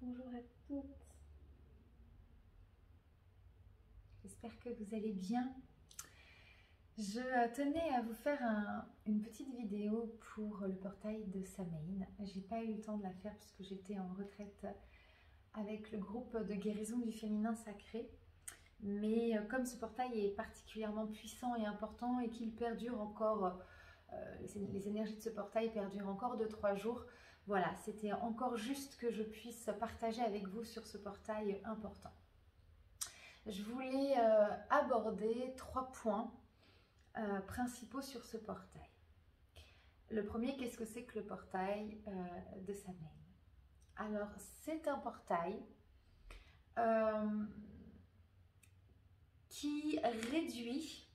Bonjour à toutes. J'espère que vous allez bien. Je tenais à vous faire une petite vidéo pour le portail de Samhain. J'ai pas eu le temps de la faire parce que j'étais en retraite avec le groupe de guérison du féminin sacré. Mais comme ce portail est particulièrement puissant et important et qu'il perdure encore, les énergies de ce portail perdurent encore 2-3 jours, voilà, c'était encore juste que je puisse partager avec vous sur ce portail important. Je voulais aborder 3 points principaux sur ce portail. Le premier, qu'est-ce que c'est que le portail de Samhain? Alors, c'est un portail qui réduit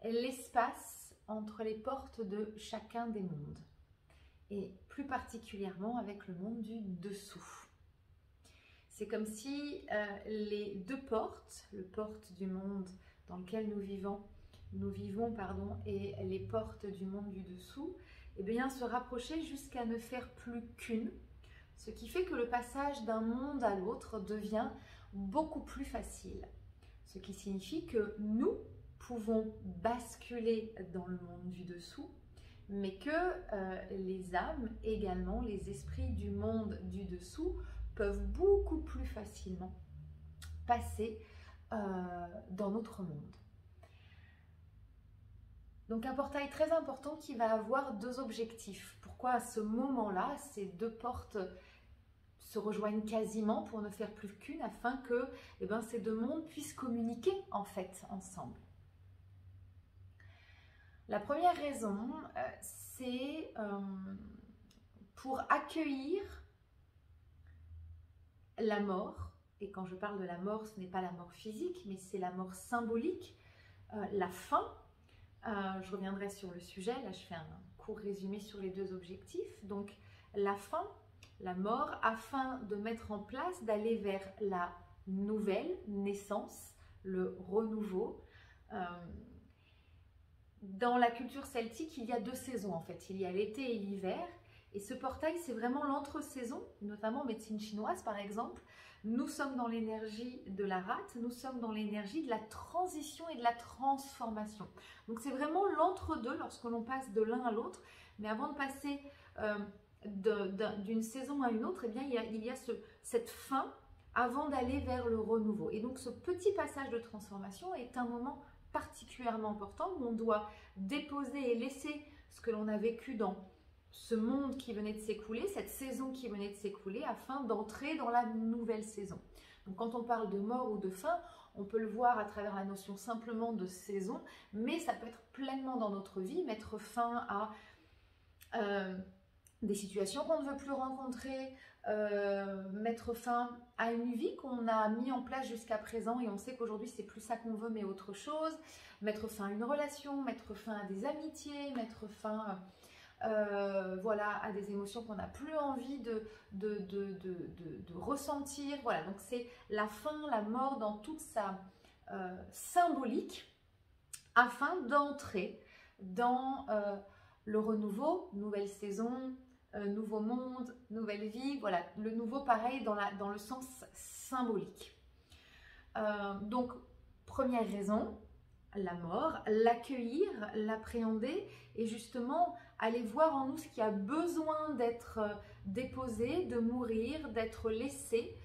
l'espace entre les portes de chacun des mondes, et plus particulièrement avec le monde du dessous. C'est comme si les deux portes, le porte du monde dans lequel nous vivons, et les portes du monde du dessous, eh bien, se rapprochaient jusqu'à ne faire plus qu'une, ce qui fait que le passage d'un monde à l'autre devient beaucoup plus facile. Ce qui signifie que nous pouvons basculer dans le monde du dessous, mais que les âmes, également les esprits du monde du dessous, peuvent beaucoup plus facilement passer dans notre monde. Donc un portail très important qui va avoir 2 objectifs. Pourquoi à ce moment-là, ces 2 portes se rejoignent quasiment pour ne faire plus qu'une, afin que ces 2 mondes puissent communiquer en fait ensemble. La première raison, c'est pour accueillir la mort. Et quand je parle de la mort, ce n'est pas la mort physique, mais c'est la mort symbolique, la fin. Je reviendrai sur le sujet, là je fais un court résumé sur les 2 objectifs. Donc la fin, la mort, afin de mettre en place, d'aller vers la nouvelle naissance, le renouveau. Dans la culture celtique, il y a 2 saisons en fait, il y a l'été et l'hiver. Et ce portail, c'est vraiment l'entre-saison, notamment en médecine chinoise par exemple. Nous sommes dans l'énergie de la rate, nous sommes dans l'énergie de la transition et de la transformation. Donc c'est vraiment l'entre-deux lorsque l'on passe de l'un à l'autre. Mais avant de passer d'une saison à une autre, eh bien, il y a cette fin avant d'aller vers le renouveau. Et donc ce petit passage de transformation est un moment particulièrement important où on doit déposer et laisser ce que l'on a vécu dans ce monde qui venait de s'écouler, cette saison qui venait de s'écouler, afin d'entrer dans la nouvelle saison. Donc quand on parle de mort ou de fin, on peut le voir à travers la notion simplement de saison, mais ça peut être pleinement dans notre vie, mettre fin à des situations qu'on ne veut plus rencontrer, mettre fin à une vie qu'on a mis en place jusqu'à présent et on sait qu'aujourd'hui c'est plus ça qu'on veut mais autre chose, mettre fin à une relation, mettre fin à des amitiés, mettre fin voilà, à des émotions qu'on n'a plus envie de ressentir. Voilà, donc c'est la fin, la mort dans toute sa symbolique, afin d'entrer dans le renouveau, nouvelle saison, nouveau monde, nouvelle vie. Voilà, le nouveau pareil dans le sens symbolique. Donc, première raison, la mort, l'accueillir, l'appréhender et justement aller voir en nous ce qui a besoin d'être déposé, de mourir, d'être laissé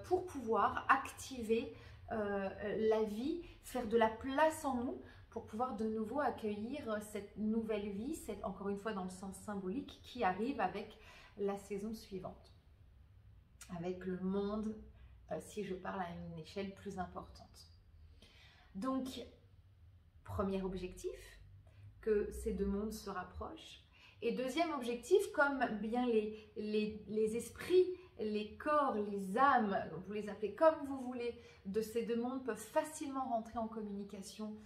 pour pouvoir activer la vie, faire de la place en nous pour pouvoir de nouveau accueillir cette nouvelle vie, encore une fois dans le sens symbolique, qui arrive avec la saison suivante, avec le monde, si je parle à une échelle plus importante. Donc, premier objectif, que ces 2 mondes se rapprochent. Et deuxième objectif, comme bien les esprits, les corps, les âmes, vous les appelez comme vous voulez, de ces 2 mondes peuvent facilement rentrer en communication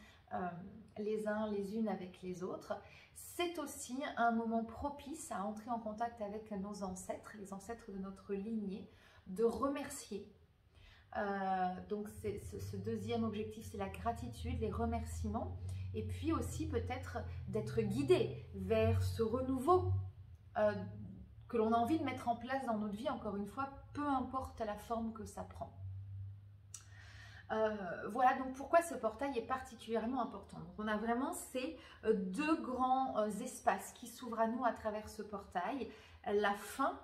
les uns les unes avec les autres. C'est aussi un moment propice à entrer en contact avec nos ancêtres, les ancêtres de notre lignée, de remercier. Donc ce deuxième objectif, c'est la gratitude, les remerciements, et puis aussi peut-être d'être guidé vers ce renouveau que l'on a envie de mettre en place dans notre vie, encore une fois, peu importe la forme que ça prend. Voilà donc pourquoi ce portail est particulièrement important. Donc on a vraiment ces deux grands espaces qui s'ouvrent à nous à travers ce portail, la fin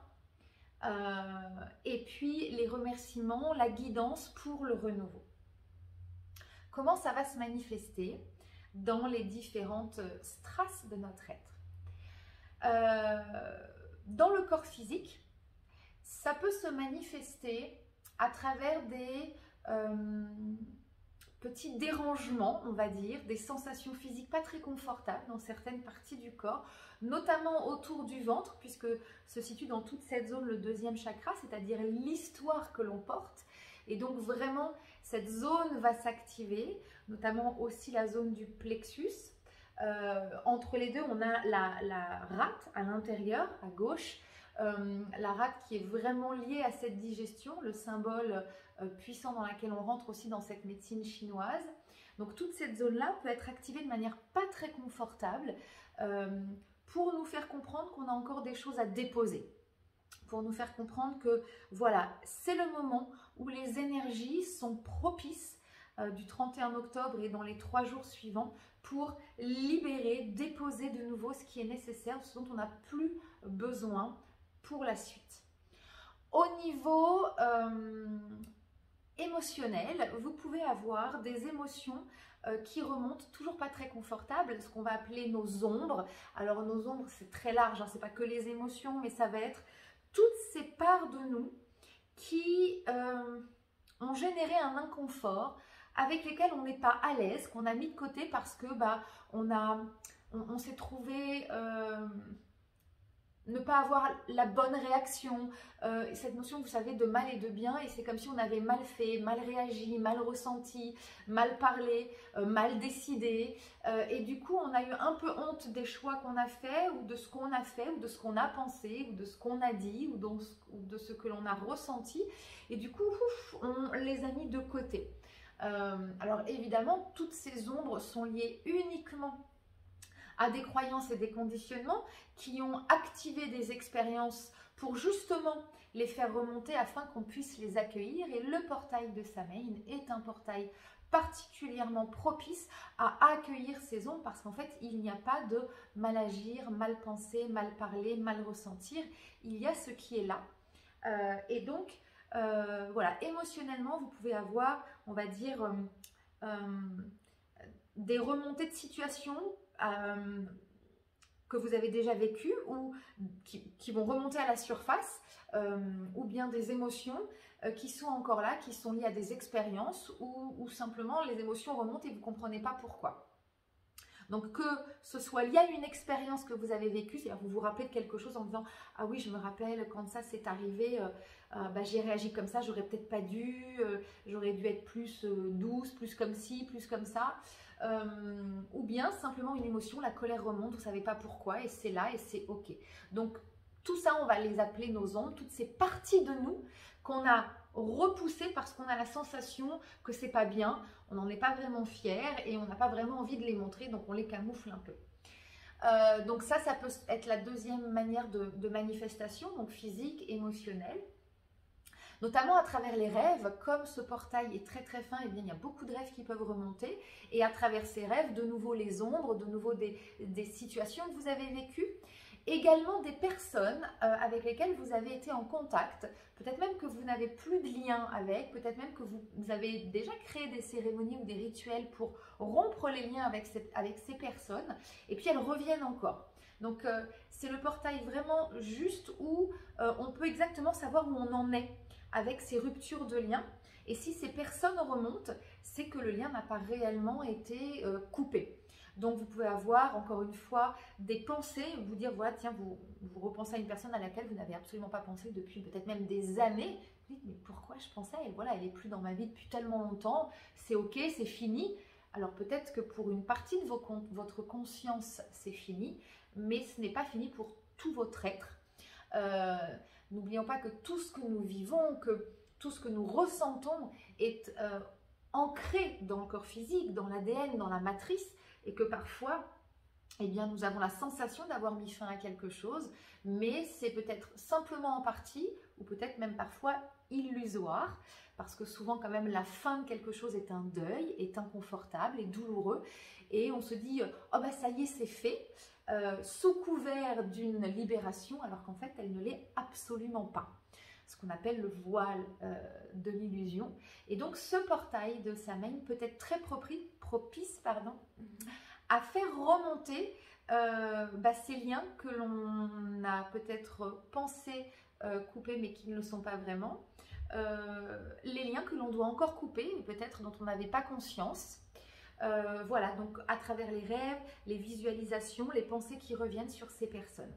et puis les remerciements, la guidance pour le renouveau. Comment ça va se manifester dans les différentes strates de notre être? Dans le corps physique, ça peut se manifester à travers des petits dérangements, on va dire, des sensations physiques pas très confortables dans certaines parties du corps, notamment autour du ventre, puisque se situe dans toute cette zone le deuxième chakra, c'est-à-dire l'histoire que l'on porte. Et donc vraiment, cette zone va s'activer, notamment aussi la zone du plexus. Entre les deux, on a la rate à l'intérieur, à gauche, la rate qui est vraiment liée à cette digestion, le symbole puissant dans laquelle on rentre aussi dans cette médecine chinoise. Donc toute cette zone-là peut être activée de manière pas très confortable pour nous faire comprendre qu'on a encore des choses à déposer, pour nous faire comprendre que voilà, c'est le moment où les énergies sont propices du 31 octobre et dans les 3 jours suivants pour libérer, déposer de nouveau ce qui est nécessaire, ce dont on n'a plus besoin pour la suite. Au niveau émotionnel, vous pouvez avoir des émotions qui remontent, toujours pas très confortables, ce qu'on va appeler nos ombres. Alors nos ombres, c'est très large, hein, c'est pas que les émotions, mais ça va être toutes ces parts de nous qui ont généré un inconfort, avec lesquelles on n'est pas à l'aise, qu'on a mis de côté parce que on s'est trouvé ne pas avoir la bonne réaction, cette notion, vous savez, de mal et de bien, et c'est comme si on avait mal fait, mal réagi, mal ressenti, mal parlé, mal décidé, et du coup on a eu un peu honte des choix qu'on a fait, ou de ce qu'on a fait, ou de ce qu'on a pensé, ou de ce qu'on a dit, ou de ce que l'on a ressenti, et du coup on les a mis de côté. Alors évidemment, toutes ces ombres sont liées uniquement à des croyances et des conditionnements qui ont activé des expériences pour justement les faire remonter afin qu'on puisse les accueillir. Et le portail de Samhain est un portail particulièrement propice à accueillir ces ombres parce qu'en fait, il n'y a pas de mal agir, mal penser, mal parler, mal ressentir. Il y a ce qui est là. Et donc, voilà, émotionnellement, vous pouvez avoir, on va dire, des remontées de situation que vous avez déjà vécues ou qui vont remonter à la surface, ou bien des émotions qui sont encore là, qui sont liées à des expériences ou simplement les émotions remontent et vous ne comprenez pas pourquoi. Donc que ce soit lié à une expérience que vous avez vécue, c'est-à-dire vous vous rappelez de quelque chose en disant « Ah oui, je me rappelle quand ça s'est arrivé, j'ai réagi comme ça, j'aurais peut-être pas dû, j'aurais dû être plus douce, plus comme ci, plus comme ça. » Ou bien simplement une émotion, la colère remonte, vous ne savez pas pourquoi et c'est là et c'est ok. Donc tout ça, on va les appeler nos ombres, toutes ces parties de nous qu'on a repoussées parce qu'on a la sensation que c'est pas bien, on n'en est pas vraiment fier et on n'a pas vraiment envie de les montrer, donc on les camoufle un peu. Donc ça peut être la deuxième manière de manifestation, donc physique, émotionnelle. Notamment à travers les rêves, comme ce portail est très très fin, et bien il y a beaucoup de rêves qui peuvent remonter. Et à travers ces rêves, de nouveau les ombres, de nouveau des situations que vous avez vécues. Également des personnes avec lesquelles vous avez été en contact, peut-être même que vous n'avez plus de lien avec, peut-être même que vous avez déjà créé des cérémonies ou des rituels pour rompre les liens avec ces personnes, et puis elles reviennent encore. Donc c'est le portail vraiment juste où on peut exactement savoir où on en est avec ces ruptures de liens. Et si ces personnes remontent, c'est que le lien n'a pas réellement été coupé. Donc vous pouvez avoir encore une fois des pensées, vous dire voilà tiens vous repensez à une personne à laquelle vous n'avez absolument pas pensé depuis peut-être même des années. Vous dites mais pourquoi je pensais à elle, voilà elle n'est plus dans ma vie depuis tellement longtemps, c'est ok, c'est fini. Alors peut-être que pour une partie de votre conscience c'est fini, mais ce n'est pas fini pour tout votre être. N'oublions pas que tout ce que nous vivons, que tout ce que nous ressentons est ancré dans le corps physique, dans l'ADN, dans la matrice, et que parfois eh bien, nous avons la sensation d'avoir mis fin à quelque chose, mais c'est peut-être simplement en partie, ou peut-être même parfois illusoire, parce que souvent quand même la fin de quelque chose est un deuil, est inconfortable, est douloureux, et on se dit « oh bah ça y est, c'est fait », sous couvert d'une libération, alors qu'en fait elle ne l'est absolument pas. Ce qu'on appelle le voile de l'illusion. Et donc ce portail de Samhain peut être très propice à faire remonter ces liens que l'on a peut-être pensé couper mais qui ne le sont pas vraiment, les liens que l'on doit encore couper et peut-être dont on n'avait pas conscience. Voilà, donc à travers les rêves, les visualisations, les pensées qui reviennent sur ces personnes.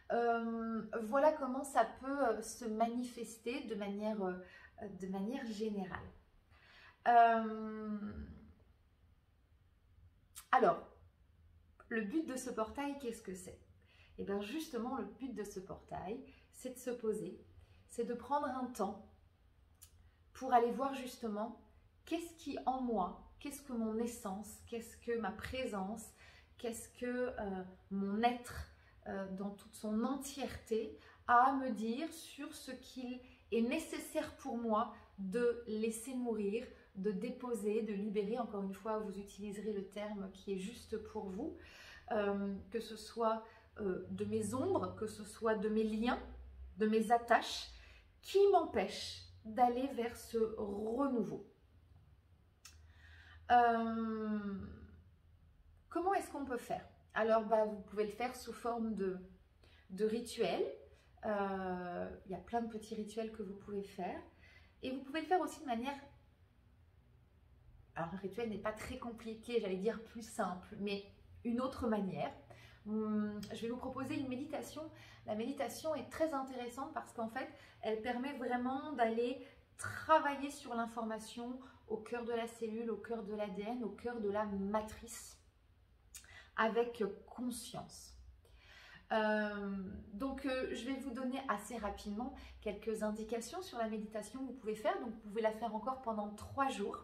Voilà comment ça peut se manifester de manière générale. Alors, le but de ce portail, qu'est-ce que c'est? Et bien justement, le but de ce portail, c'est de se poser, c'est de prendre un temps pour aller voir justement qu'est-ce qui en moi, qu'est-ce que mon essence, qu'est-ce que ma présence, qu'est-ce que mon être dans toute son entièreté a à me dire sur ce qu'il est nécessaire pour moi de laisser mourir, de déposer, de libérer. Encore une fois, vous utiliserez le terme qui est juste pour vous, que ce soit de mes ombres, que ce soit de mes liens, de mes attaches, qui m'empêchent d'aller vers ce renouveau. Comment est-ce qu'on peut faire? Alors, vous pouvez le faire sous forme de rituels. Il y a plein de petits rituels que vous pouvez faire. Et vous pouvez le faire aussi de manière... Alors, un rituel n'est pas très compliqué, j'allais dire plus simple, mais une autre manière. Je vais vous proposer une méditation. La méditation est très intéressante parce qu'en fait, elle permet vraiment d'aller travailler sur l'information au cœur de la cellule, au cœur de l'ADN, au cœur de la matrice, avec conscience. Je vais vous donner assez rapidement quelques indications sur la méditation que vous pouvez faire. Donc, vous pouvez la faire encore pendant 3 jours.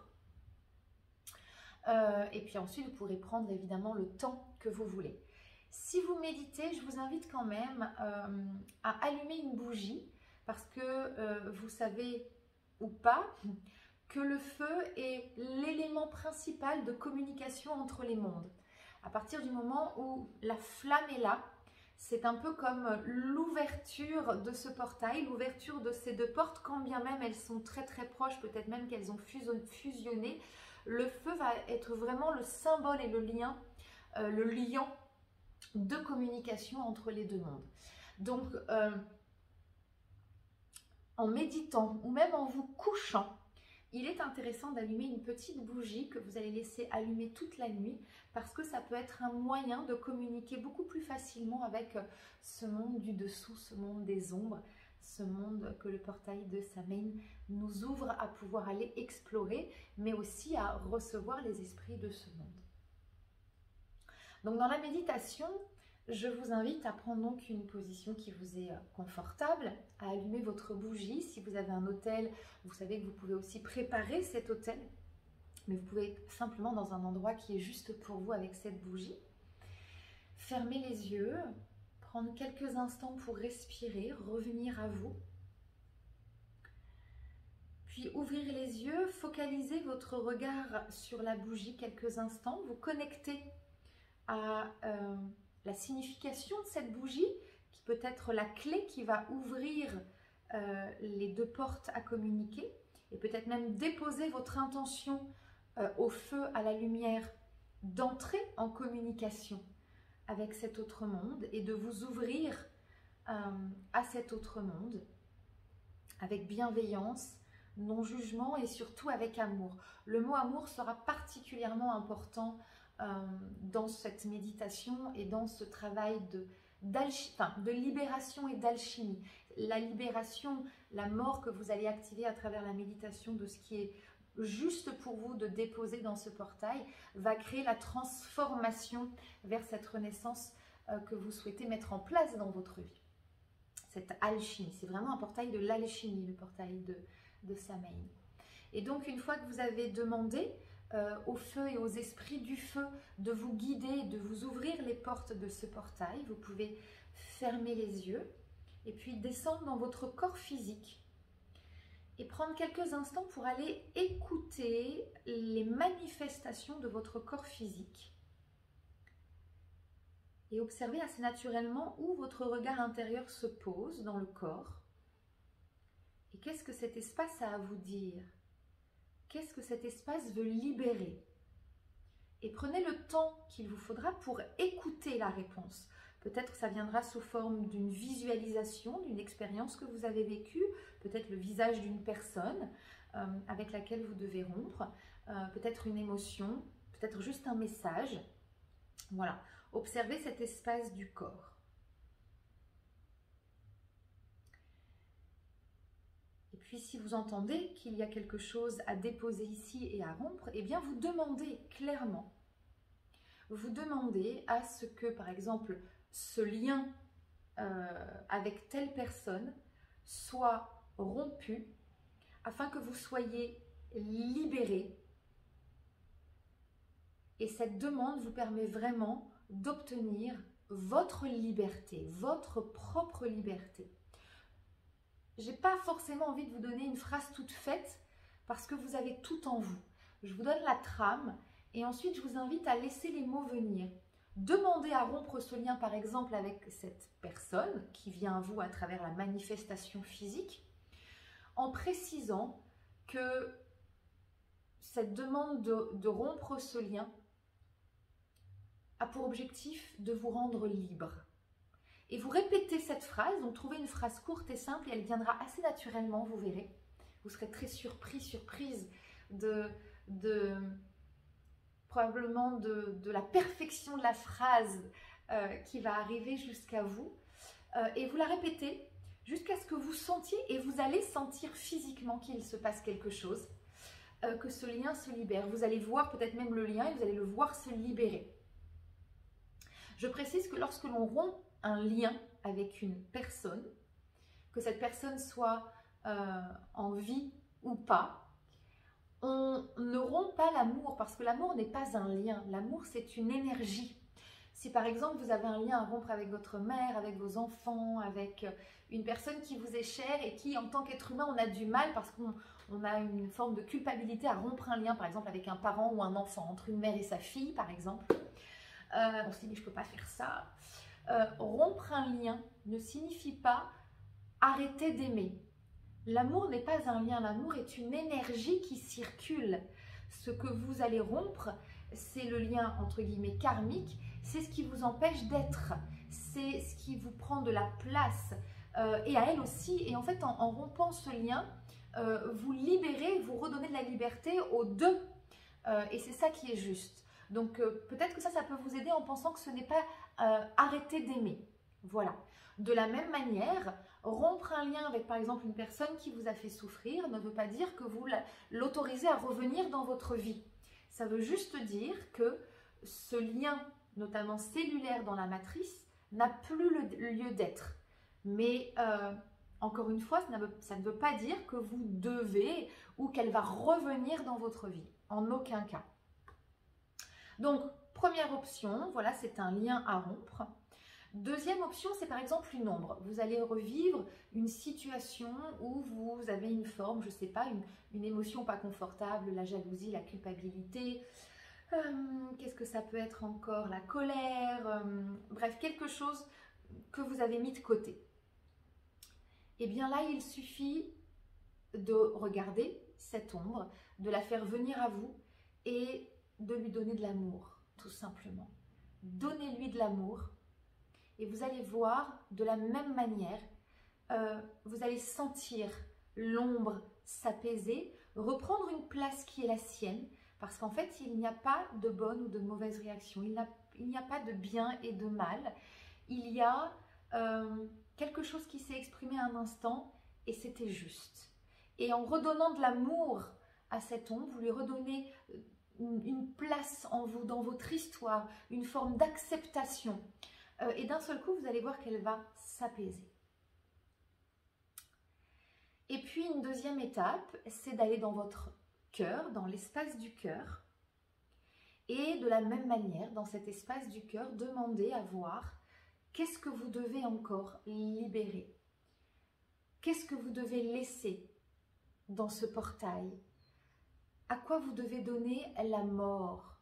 Et puis ensuite, vous pourrez prendre évidemment le temps que vous voulez. Si vous méditez, je vous invite quand même à allumer une bougie parce que vous savez ou pas que le feu est l'élément principal de communication entre les mondes. À partir du moment où la flamme est là, c'est un peu comme l'ouverture de ce portail, l'ouverture de ces 2 portes, quand bien même elles sont très très proches, peut-être même qu'elles ont fusionné. Le feu va être vraiment le symbole et le lien de communication entre les 2 mondes. Donc, en méditant ou même en vous couchant, il est intéressant d'allumer une petite bougie que vous allez laisser allumer toute la nuit parce que ça peut être un moyen de communiquer beaucoup plus facilement avec ce monde du dessous, ce monde des ombres, ce monde que le portail de Samhain nous ouvre à pouvoir aller explorer, mais aussi à recevoir les esprits de ce monde. Donc dans la méditation, je vous invite à prendre donc une position qui vous est confortable, à allumer votre bougie. Si vous avez un autel, vous savez que vous pouvez aussi préparer cet autel, mais vous pouvez être simplement dans un endroit qui est juste pour vous avec cette bougie. Fermez les yeux, prendre quelques instants pour respirer, revenir à vous. Puis ouvrir les yeux, focaliser votre regard sur la bougie quelques instants, vous connecter à la signification de cette bougie, qui peut être la clé qui va ouvrir les 2 portes à communiquer, et peut-être même déposer votre intention au feu, à la lumière, d'entrer en communication avec cet autre monde et de vous ouvrir à cet autre monde avec bienveillance, non-jugement et surtout avec amour. Le mot amour sera particulièrement important dans cette méditation et dans ce travail de libération et d'alchimie. La libération, la mort que vous allez activer à travers la méditation de ce qui est juste pour vous de déposer dans ce portail va créer la transformation vers cette renaissance que vous souhaitez mettre en place dans votre vie. Cette alchimie, c'est vraiment un portail de l'alchimie, le portail de Samhain. Et donc une fois que vous avez demandé au feu et aux esprits du feu de vous guider, de vous ouvrir les portes de ce portail. Vous pouvez fermer les yeux et puis descendre dans votre corps physique et prendre quelques instants pour aller écouter les manifestations de votre corps physique et observer assez naturellement où votre regard intérieur se pose dans le corps et qu'est-ce que cet espace a à vous dire. Qu'est-ce que cet espace veut libérer? Et prenez le temps qu'il vous faudra pour écouter la réponse. Peut-être que ça viendra sous forme d'une visualisation, d'une expérience que vous avez vécue, peut-être le visage d'une personne avec laquelle vous devez rompre, peut-être une émotion, peut-être juste un message. Voilà, observez cet espace du corps. Puis si vous entendez qu'il y a quelque chose à déposer ici et à rompre, eh bien vous demandez clairement. Vous demandez à ce que, par exemple, ce lien avec telle personne soit rompu afin que vous soyez libéré. Et cette demande vous permet vraiment d'obtenir votre liberté, votre propre liberté. Je n'ai pas forcément envie de vous donner une phrase toute faite parce que vous avez tout en vous. Je vous donne la trame et ensuite je vous invite à laisser les mots venir. Demandez à rompre ce lien par exemple avec cette personne qui vient à vous à travers la manifestation physique en précisant que cette demande de rompre ce lien a pour objectif de vous rendre libre. Et vous répétez cette phrase, donc trouvez une phrase courte et simple et elle viendra assez naturellement, vous verrez. Vous serez très surpris, surprise probablement de la perfection de la phrase qui va arriver jusqu'à vous. Et vous la répétez jusqu'à ce que vous sentiez, et vous allez sentir physiquement qu'il se passe quelque chose, que ce lien se libère. Vous allez voir peut-être même le lien et vous allez le voir se libérer. Je précise que lorsque l'on rompt un lien avec une personne, que cette personne soit en vie ou pas, on ne rompt pas l'amour parce que l'amour n'est pas un lien. L'amour, c'est une énergie. Si par exemple vous avez un lien à rompre avec votre mère, avec vos enfants, avec une personne qui vous est chère et qui en tant qu'être humain on a du mal parce qu'on a une forme de culpabilité à rompre un lien par exemple avec un parent ou un enfant, entre une mère et sa fille par exemple, on se dit mais je ne peux pas faire ça. Rompre un lien ne signifie pas arrêter d'aimer. L'amour n'est pas un lien, l'amour est une énergie qui circule. Ce que vous allez rompre, c'est le lien entre guillemets karmique, c'est ce qui vous empêche d'être, c'est ce qui vous prend de la place et à elle aussi. Et en fait, en rompant ce lien, vous libérez, vous redonnez de la liberté aux deux et c'est ça qui est juste. Donc peut-être que ça peut vous aider en pensant que ce n'est pas arrêter d'aimer. Voilà. De la même manière, rompre un lien avec par exemple une personne qui vous a fait souffrir ne veut pas dire que vous l'autorisez à revenir dans votre vie. Ça veut juste dire que ce lien, notamment cellulaire dans la matrice, n'a plus le lieu d'être. Mais encore une fois, ça ne veut pas dire que vous devez ou qu'elle va revenir dans votre vie. En aucun cas. Donc, première option, voilà, c'est un lien à rompre. Deuxième option, c'est par exemple une ombre. Vous allez revivre une situation où vous avez une forme, je ne sais pas, une émotion pas confortable, la jalousie, la culpabilité. Qu'est-ce que ça peut être encore? La colère, bref, quelque chose que vous avez mis de côté. Et bien là, il suffit de regarder cette ombre, de la faire venir à vous et de lui donner de l'amour, tout simplement. Donnez-lui de l'amour. Et vous allez voir, de la même manière, vous allez sentir l'ombre s'apaiser, reprendre une place qui est la sienne, parce qu'en fait, il n'y a pas de bonne ou de mauvaise réaction, il n'y a pas de bien et de mal, il y a quelque chose qui s'est exprimé à un instant et c'était juste. Et en redonnant de l'amour à cette ombre, vous lui redonnez une place en vous, dans votre histoire, une forme d'acceptation. Et d'un seul coup, vous allez voir qu'elle va s'apaiser. Et puis, une deuxième étape, c'est d'aller dans votre cœur, dans l'espace du cœur, Et de la même manière, dans cet espace du cœur, demandez à voir qu'est-ce que vous devez encore libérer. Qu'est-ce que vous devez laisser dans ce portail? À quoi vous devez donner la mort?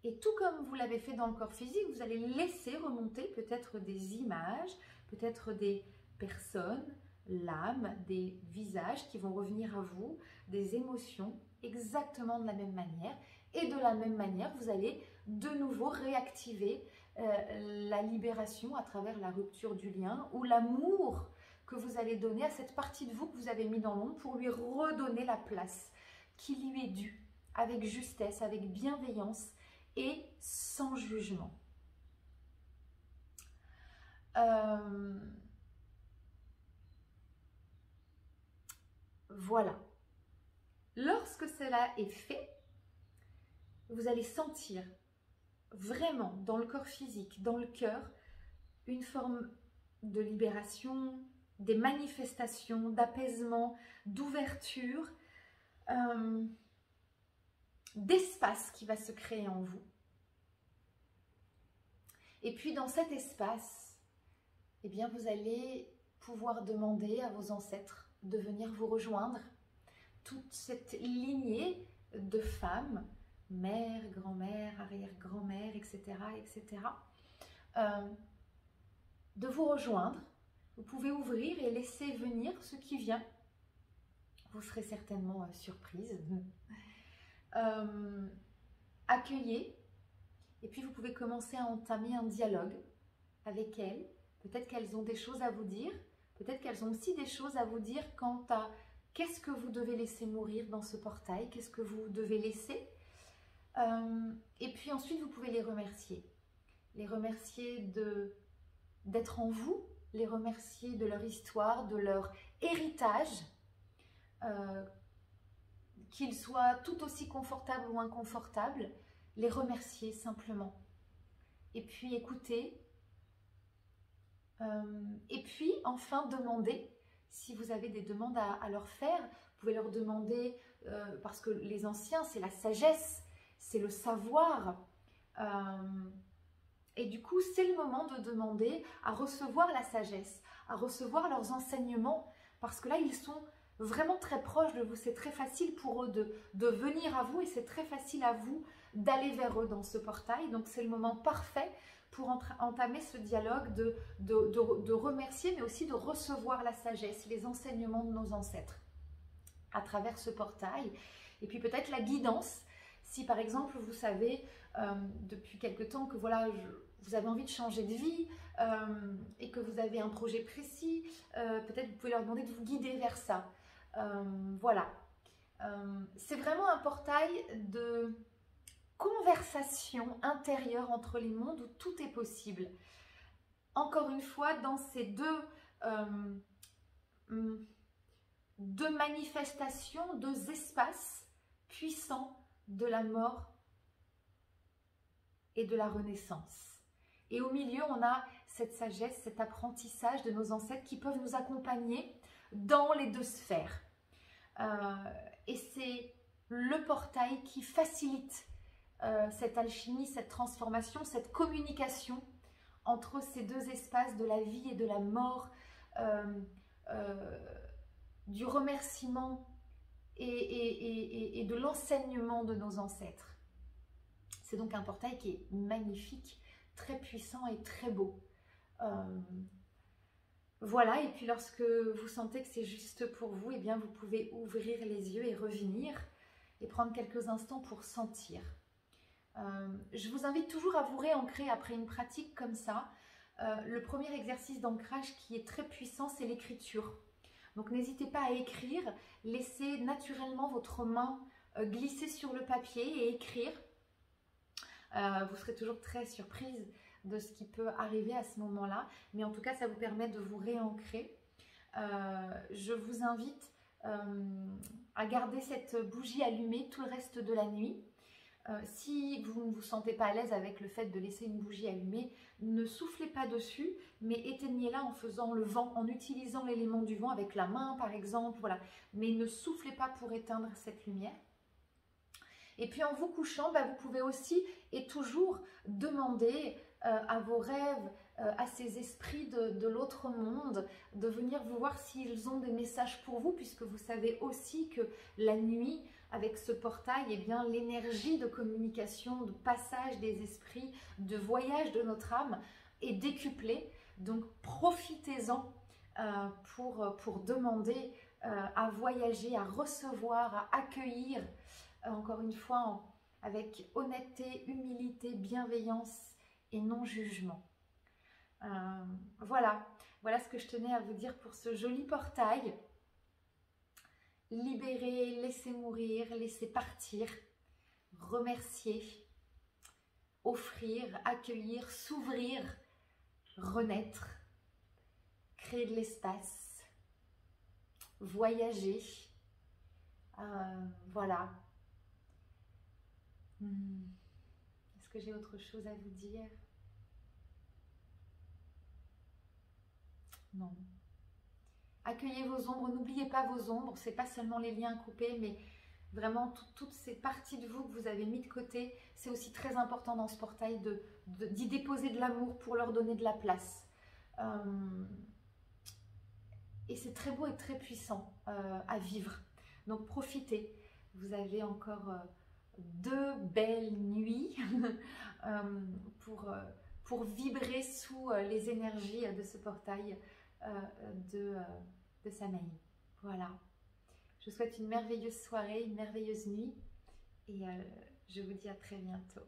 Et tout comme vous l'avez fait dans le corps physique, vous allez laisser remonter peut-être des images, peut-être des personnes, l'âme, des visages qui vont revenir à vous, des émotions, exactement de la même manière. Et de la même manière, vous allez de nouveau réactiver la libération à travers la rupture du lien ou l'amour que vous allez donner à cette partie de vous que vous avez mis dans l'ombre pour lui redonner la place qui lui est due, avec justesse, avec bienveillance et sans jugement. Voilà. Lorsque cela est fait, vous allez sentir vraiment dans le corps physique, dans le cœur, une forme de libération, des manifestations, d'apaisement, d'ouverture, d'espace qui va se créer en vous. Et puis dans cet espace, eh bien, vous allez pouvoir demander à vos ancêtres de venir vous rejoindre. Toute cette lignée de femmes, mère, grand-mère, arrière-grand-mère, etc., etc., de vous rejoindre. Vous pouvez ouvrir et laisser venir ce qui vient. Vous serez certainement surprise. Accueillez. Et puis vous pouvez commencer à entamer un dialogue avec elles. Peut-être qu'elles ont des choses à vous dire. Peut-être qu'elles ont aussi des choses à vous dire quant à qu'est-ce que vous devez laisser mourir dans ce portail, qu'est-ce que vous devez laisser. Et puis ensuite, vous pouvez les remercier. Les remercier d'être en vous, les remercier de leur histoire, de leur héritage, qu'il soit tout aussi confortable ou inconfortable, les remercier simplement. Et puis écouter. Et puis enfin demander, si vous avez des demandes à leur faire, vous pouvez leur demander, parce que les anciens, c'est la sagesse, c'est le savoir. Et du coup, c'est le moment de demander à recevoir la sagesse, à recevoir leurs enseignements, parce que là, ils sont vraiment très proches de vous. C'est très facile pour eux de venir à vous et c'est très facile à vous d'aller vers eux dans ce portail. Donc, c'est le moment parfait pour entamer ce dialogue de remercier, mais aussi de recevoir la sagesse, les enseignements de nos ancêtres à travers ce portail. Et puis peut-être la guidance, si par exemple vous savez depuis quelque temps que voilà, vous avez envie de changer de vie et que vous avez un projet précis, peut-être vous pouvez leur demander de vous guider vers ça. Voilà. C'est vraiment un portail de conversation intérieure entre les mondes où tout est possible. Encore une fois, dans ces deux manifestations, deux espaces puissants de la mort et de la renaissance. Et au milieu, on a cette sagesse, cet apprentissage de nos ancêtres qui peuvent nous accompagner dans les deux sphères. Et c'est le portail qui facilite cette alchimie, cette transformation, cette communication entre ces deux espaces de la vie et de la mort, du remerciement et de l'enseignement de nos ancêtres. C'est donc un portail qui est magnifique, très puissant et très beau. Voilà, et puis lorsque vous sentez que c'est juste pour vous, eh bien vous pouvez ouvrir les yeux et revenir et prendre quelques instants pour sentir. Je vous invite toujours à vous réancrer après une pratique comme ça. Le premier exercice d'ancrage qui est très puissant, c'est l'écriture. Donc n'hésitez pas à écrire, laissez naturellement votre main glisser sur le papier et écrire. Vous serez toujours très surprise de ce qui peut arriver à ce moment-là, mais en tout cas ça vous permet de vous réancrer. Je vous invite à garder cette bougie allumée tout le reste de la nuit. Si vous ne vous sentez pas à l'aise avec le fait de laisser une bougie allumée, ne soufflez pas dessus, mais éteignez-la en faisant le vent, en utilisant l'élément du vent avec la main par exemple, voilà. Mais ne soufflez pas pour éteindre cette lumière. Et puis en vous couchant, vous pouvez aussi et toujours demander à vos rêves, à ces esprits de l'autre monde, de venir vous voir s'ils ont des messages pour vous, puisque vous savez aussi que la nuit, avec ce portail, eh bien l'énergie de communication, de passage des esprits, de voyage de notre âme est décuplée. Donc profitez-en pour demander à voyager, à recevoir, à accueillir, encore une fois, avec honnêteté, humilité, bienveillance et non-jugement. Voilà ce que je tenais à vous dire pour ce joli portail. Libérer, laisser mourir, laisser partir, remercier, offrir, accueillir, s'ouvrir, renaître, créer de l'espace, voyager. Voilà. Est-ce que j'ai autre chose à vous dire? Non. Accueillez vos ombres, n'oubliez pas vos ombres, c'est pas seulement les liens coupés, mais vraiment toutes ces parties de vous que vous avez mis de côté. C'est aussi très important dans ce portail d'y déposer de l'amour pour leur donner de la place. Et c'est très beau et très puissant à vivre. Donc profitez, vous avez encore 2 belles nuits pour vibrer sous les énergies de ce portail de Samaï. Voilà. Je vous souhaite une merveilleuse soirée, une merveilleuse nuit et je vous dis à très bientôt.